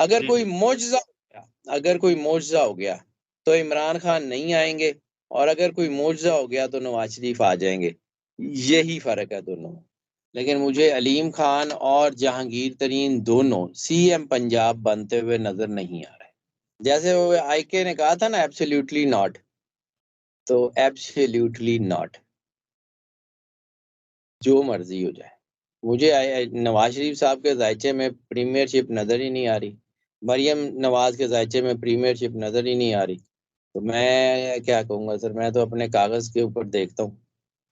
अगर जी कोई जी। मुआवजा हो गया, अगर कोई मुआवजा हो गया तो इमरान खान नहीं आएंगे, और अगर कोई मुआवजा हो गया तो नवाज शरीफ आ जाएंगे। यही फर्क है दोनों में। लेकिन मुझे अलीम खान और जहांगीर तरीन दोनों सीएम पंजाब बनते हुए नजर नहीं आ रहे। जैसे वो आईके ने कहा था ना, एब्सोल्युटली नॉट, तो एब्सोल्युटली नॉट, जो मर्जी हो जाए। मुझे नवाज शरीफ साहब के जायचे में प्रीमियरशिप नजर ही नहीं आ रही, मरियम नवाज के जायचे में प्रीमियरशिप नजर ही नहीं आ रही। तो मैं क्या कहूँगा सर, मैं तो अपने कागज के ऊपर देखता हूँ।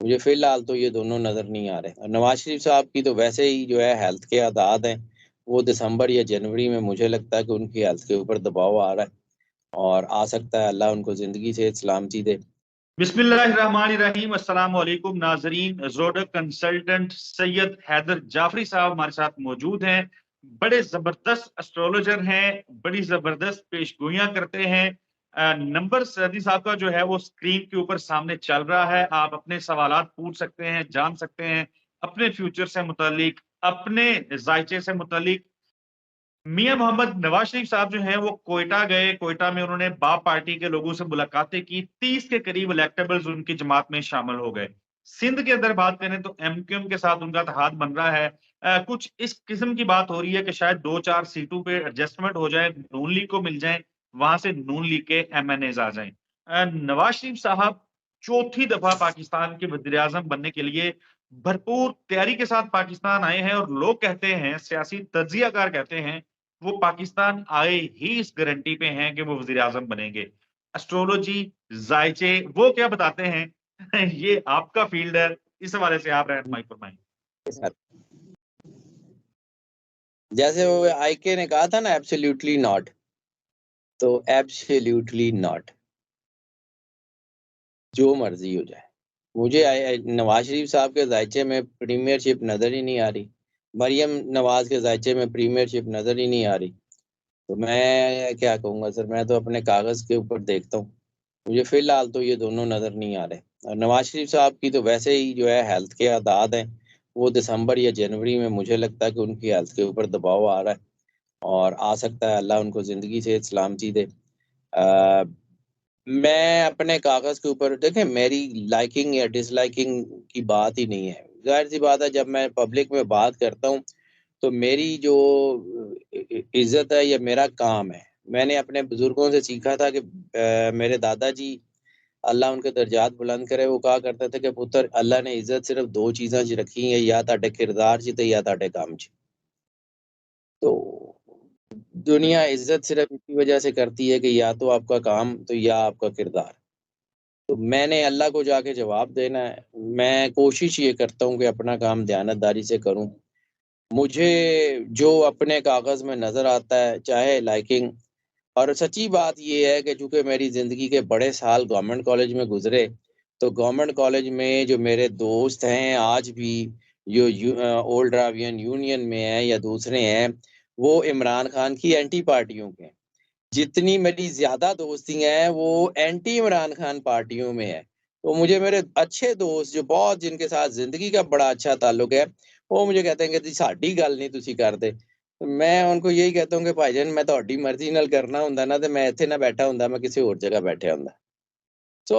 मुझे फिलहाल तो ये दोनों नजर नहीं आ रहे। और नवाज शरीफ साहब की तो वैसे ही जो है हेल्थ के आदात हैं, वो दिसंबर या जनवरी में मुझे लगता है कि उनकी हेल्थ के ऊपर दबाव आ रहा है, और आ सकता है अल्लाह उनको जिंदगी से सलामती दे। बिस्मिल्लाहिर्रहमानिर्रहीम, अस्सलाम वालेकुम नाजरीन। जोडक कंसल्टेंट सैयद हैदर जाफरी साहब हमारे साथ मौजूद हैं। बड़े जबरदस्त एस्ट्रोलॉजर हैं, बड़ी जबरदस्त पेशगोइयां करते हैं। नंबर सैदी साहब का जो है वो स्क्रीन के ऊपर सामने चल रहा है। आप अपने सवालात पूछ सकते हैं, जान सकते हैं अपने फ्यूचर से मुतालिक, अपने जायचे से मुतालिक। मियां मोहम्मद नवाज शरीफ साहब जो हैं वो कोयटा गए। कोयटा में उन्होंने बाप पार्टी के लोगों से मुलाकातें की। 30 के करीब इलेक्टेबल्स उनकी जमात में शामिल हो गए। सिंध के अंदर बात करें तो एमक्यूएम के साथ उनका इत्तेहाद बन रहा है। कुछ इस किस्म की बात हो रही है कि शायद 2-4 सीटों पे एडजस्टमेंट हो जाए, नून लीग को मिल जाए, वहां से नून लीग के एमएनएज आ जाएं। नवाज शरीफ साहब चौथी दफा पाकिस्तान के वजीर आजम बनने के लिए भरपूर तैयारी के साथ पाकिस्तान आए हैं, और लोग कहते हैं, सियासी तज्जियाकार कहते हैं, वो पाकिस्तान आए ही इस गारंटी पे हैं कि वो वजीर आजम बनेंगे। एस्ट्रोलॉजी, जायचे, वो क्या बताते हैं ये आपका फील्ड है, इस हवाले से आप रहनुमाई फरमाएं। सर, जैसे वो आईके ने कहा था ना, एब्सोल्युटली नॉट, तो एब्सोल्युटली नॉट, जो मर्जी हो जाए। मुझे नवाज शरीफ साहब के जायचे में प्रीमियरशिप नजर ही नहीं आ रही, मरियम नवाज के जायचे में प्रीमियरशिप नजर ही नहीं आ रही। तो मैं क्या कहूँगा सर, मैं तो अपने कागज के ऊपर देखता हूँ। मुझे फिलहाल तो ये दोनों नजर नहीं आ रहे। और नवाज शरीफ साहब की तो वैसे ही जो है हेल्थ के आदात हैं, वो दिसंबर या जनवरी में मुझे लगता है कि उनकी हेल्थ के ऊपर दबाव आ रहा है, और आ सकता है अल्लाह उनको जिंदगी से सलामती दे। अ, मैं अपने कागज के ऊपर देखें, मेरी लाइकिंग या डिसलाइकिंग की बात ही नहीं है। जाहिर सी बात है, जब मैं पब्लिक में बात करता हूँ तो मेरी जो इज्जत है, ये मेरा काम है। मैंने अपने बुजुर्गों से सीखा था कि मेरे दादाजी, अल्लाह उनके दर्जात बुलंद करे, वो कहा करते थे कि पुत्र, अल्लाह ने इज्जत सिर्फ दो चीज़ां 'ਚ रखी है, या ਤੁਹਾਡੇ किरदार 'ਚ ਤੇ या ਤੁਹਾਡੇ काम 'ਚ। तो दुनिया इज्जत सिर्फ इसी वजह से करती है कि या तो आपका काम, तो या आपका किरदार। तो मैंने अल्लाह को जाके जवाब देना है। मैं कोशिश ये करता हूँ कि अपना काम दयानतदारी से करूँ। मुझे जो अपने कागज़ में नज़र आता है, चाहे लाइकिंग, और सच्ची बात ये है कि चूँकि मेरी ज़िंदगी के बड़े साल गवर्नमेंट कॉलेज में गुज़रे, तो गवर्नमेंट कॉलेज में जो मेरे दोस्त हैं आज भी, जो ओल्ड ड्रावियन यूनियन में हैं या दूसरे हैं, वो इमरान खान की एंटी पार्टियों के हैं। जितनी मेरी ज़्यादा दोस्ती हैं, वो एंटी इमरान खान पार्टियों में है। तो मुझे मेरे अच्छे दोस्त जो बहुत, जिनके साथ ज़िंदगी का बड़ा अच्छा ताल्लुक है, वो मुझे कहते हैं कि जी साडी गल नहीं तुसी करदे। तो मैं उनको यही कहता हूँ कि भाईजान, मैं तुहाडी मर्ज़ी नाल करना हुंदा ना, ते मैं इत्थे ना बैठा हुंदा, मैं किसी होर जगह बैठा हुंदा। So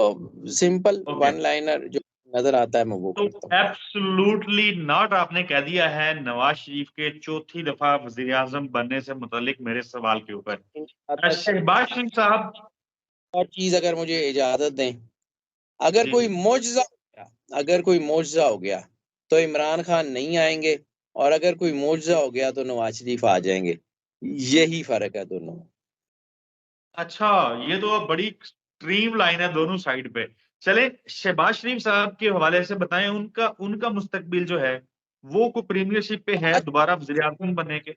simple okay, one liner जो नज़र आता है, मैं वो तो करता हूँ। एब्सोल्युटली नॉट आपने कह दिया है नवाज शरीफ के चौथी दफा वजीर आजम बनने से मुतालिक मेरे सवाल के ऊपर। आता सर, शहबाज शरीफ साहब। और चीज़ अगर मुझे इजाज़त दें, अगर जी कोई जी। मुआवज़ा हो गया, अगर कोई मुआवज़ा हो गया, तो इमरान खान नहीं आएँगे, और अगर कोई मुआवज़ा हो गया तो नवाज़ शरीफ आ जाएँगे। यही फ़र्क है दोनों में। अच्छा, ये तो अब बड़ी एक्सट्रीम लाइन है दोनों साइड पे। चले, शहबाज शरीफ साहब के हवाले से बताएं, उनका उनका मुस्तकबिल जो है वो को प्रीमियरशिप पे है नवाज़ दोबारा वजीर आजम बनने के।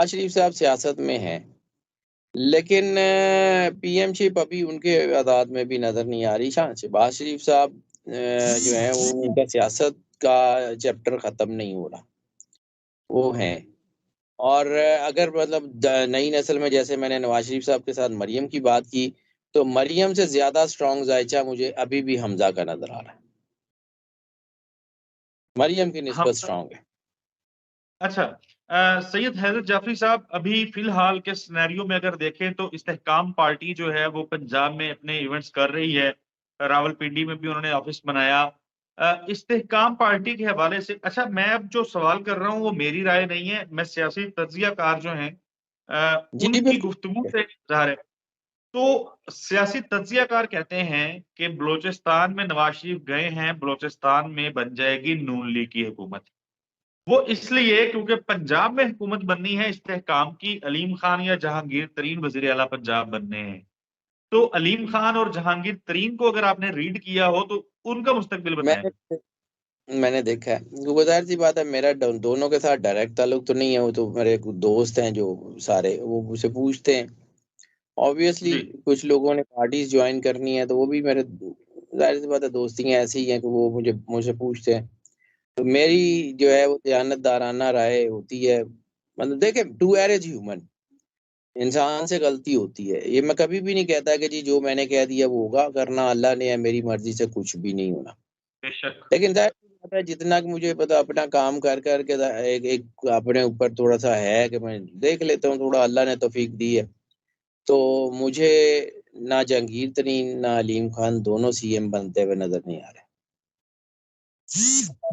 शरीफ साहब सियासत में हैं, लेकिन पीएमशिप अभी उनके आदाद में भी नज़र नहीं आ रही। शहबाज शरीफ साहब जो हैं, वो उनका सियासत का चैप्टर ख़त्म नहीं हो रहा, वो हैं। और अगर मतलब नई नस्ल में, जैसे मैंने नवाज शरीफ साहब के साथ मरियम की बात की, तो मरियम से ज़्यादा स्ट्रॉन्ग जायचा मुझे अभी भी हमज़ा का नज़र आ रहा है। मरियम की हम निस्बत स्ट्रॉन्ग है। अच्छा, सैयद हैदर जाफरी साहब, अभी फिलहाल के सिनेरियो में अगर देखें तो इस्तेहकाम पार्टी जो है वो पंजाब में अपने इवेंट्स कर रही है। रावलपिंडी में भी उन्होंने ऑफिस बनाया। इस्तेहकाम पार्टी के हवाले से, अच्छा मैं अब जो सवाल कर रहा हूँ वो मेरी राय नहीं है, मैं सियासी तज्जियाकार जो हैं जी उनकी गुफ्तगू बिल्कुल। से ज़ाहिर है। तो सियासी तज्जियाकार कहते हैं कि बलूचिस्तान में नवाज शरीफ गए हैं, बलूचिस्तान में बन जाएगी नून लीग की हुकूमत। वो इसलिए क्योंकि पंजाब में हुकूमत बननी है इस्तेहकाम की, अलीम खान या जहांगीर तरीन वज़ीर आला पंजाब बनने हैं। तो अलीम खान और जहांगीर तरीन को अगर आपने रीड किया हो तो उनका मुस्तकबिल बताएं। मैंने मैंने देखा है, वो ज़ाहिर सी बात है, मेरा दोनों के साथ डायरेक्ट ताल्लुक तो नहीं है, वो तो मेरे कुछ दोस्त हैं जो सारे, वो मुझसे पूछते हैं। ऑब्वियसली जी। कुछ लोगों ने पार्टीज ज्वाइन करनी है, तो वो भी मेरे, जाहिर सी बात है, दोस्तियाँ ऐसी ही हैं कि वो मुझे मुझसे पूछते हैं। तो मेरी जो है वो दयानतदाराना राय होती है, मतलब देखें, टू एयर इज ह्यूमन, इंसान से गलती होती है। ये मैं कभी भी नहीं कहता कि जी जो मैंने कह दिया वो होगा, करना अल्लाह ने है, मेरी मर्जी से कुछ भी नहीं होना। बेशक। लेकिन ज़ाहिर-सी बात है, जितना कि मुझे पता, अपना काम कर के एक एक अपने ऊपर थोड़ा-सा है कि मैं देख लेता हूँ, थोड़ा अल्लाह ने तौफ़ीक दी है। तो मुझे ना जहांगीर तरीन, ना अलीम खान दोनों सीएम बनते हुए नज़र नहीं आ रहे।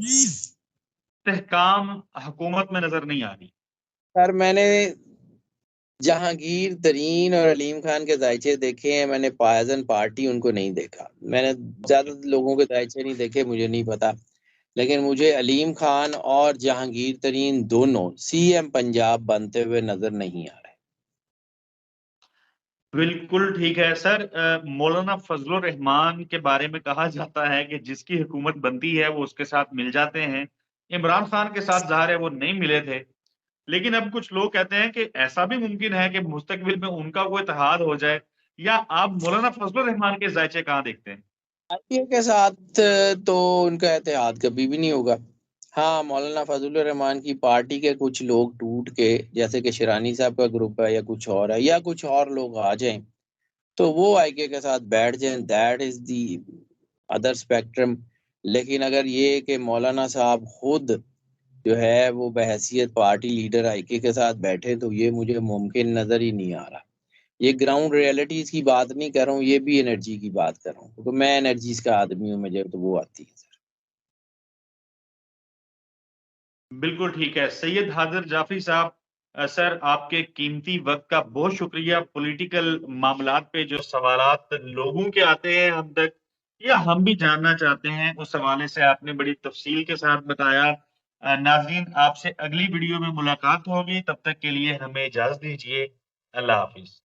इस्तेहकाम हुकूमत में नज़र नहीं आ रही। सर मैंने जहांगीर तरीन और अलीम खान के ज़ायचे देखे हैं, मैंने पायज़न पार्टी उनको नहीं देखा। मैंने ओके। ज़्यादा लोगों के ज़ायचे नहीं देखे, मुझे नहीं पता। लेकिन मुझे अलीम खान और जहांगीर तरीन दोनों सीएम पंजाब बनते हुए नज़र नहीं आ रहे। बिल्कुल ठीक है सर। मौलाना फजलुर रहमान के बारे में कहा जाता है कि जिसकी हुकूमत बनती है वो उसके साथ मिल जाते हैं। इमरान खान के साथ ज़ाहिर है वो नहीं मिले थे। लेकिन अब कुछ लोग कहते हैं कि ऐसा भी मुमकिन है कि मुस्तकबिल में उनका कोई इत्तेहाद हो जाए। या आप मौलाना फजलुर रहमान के ज़ायचे कहाँ देखते हैं? आईपीए के साथ तो उनका इत्तेहाद कभी भी नहीं होगा। हाँ, मौलाना फज़लुर रहमान की पार्टी के कुछ लोग टूट के, जैसे कि शिरानी साहब का ग्रुप है या कुछ और है, या कुछ और लोग आ जाएँ, तो वो आईके के साथ बैठ जाएँ, that is the other spectrum. लेकिन अगर ये कि मौलाना साहब खुद जो है वो बहैसियत पार्टी लीडर आईके के साथ बैठे, तो ये मुझे मुमकिन नज़र ही नहीं आ रहा। ये ग्राउंड रियलिटीज़ की बात नहीं कर रहा हूँ, ये भी एनर्जी की बात कर रहा हूँ, क्योंकि मैं एनर्जीज़ का आदमी हूँ, मुझे तो वो आती है सर। बिल्कुल ठीक है। सैयद हाज़िर जाफ़री साहब, सर आपके कीमती वक़्त का बहुत शुक्रिया। पॉलिटिकल मामलात पे जो सवालात लोगों के आते हैं हम तक, या हम भी जानना चाहते हैं, उस हवाले से आपने बड़ी तफ़सील के साथ बताया। नाज़रीन, आपसे अगली वीडियो में मुलाकात होगी, तब तक के लिए हमें इजाज़त दीजिए। अल्लाह हाफ़िज़।